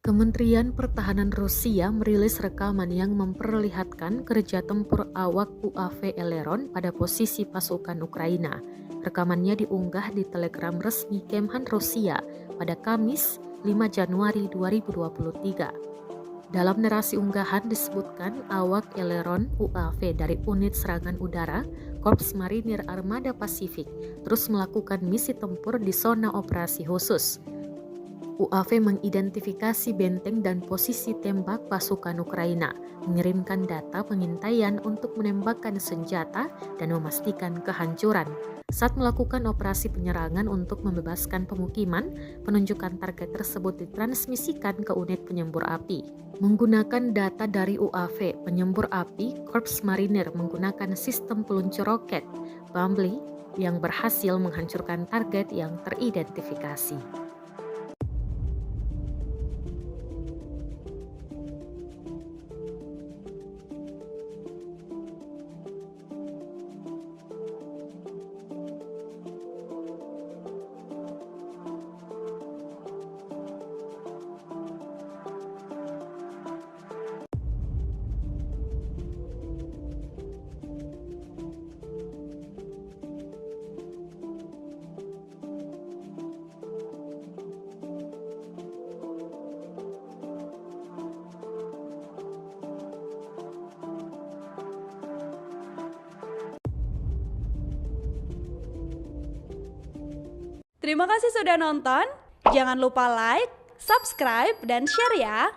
Kementerian Pertahanan Rusia merilis rekaman yang memperlihatkan kerja tempur awak UAV Eleron pada posisi pasukan Ukraina. Rekamannya diunggah di Telegram resmi Kemhan Rusia pada Kamis 5 Januari 2023. Dalam narasi unggahan disebutkan awak Eleron UAV dari unit serangan udara Korps Marinir Armada Pasifik terus melakukan misi tempur di zona operasi khusus. UAV mengidentifikasi benteng dan posisi tembak pasukan Ukraina, mengirimkan data pengintaian untuk menembakkan senjata dan memastikan kehancuran. Saat melakukan operasi penyerangan untuk membebaskan pemukiman, penunjukan target tersebut ditransmisikan ke unit penyembur api. Menggunakan data dari UAV, penyembur api Korps Marinir menggunakan sistem peluncur roket Bumblebee yang berhasil menghancurkan target yang teridentifikasi. Terima kasih sudah nonton. Jangan lupa like, subscribe, dan share ya.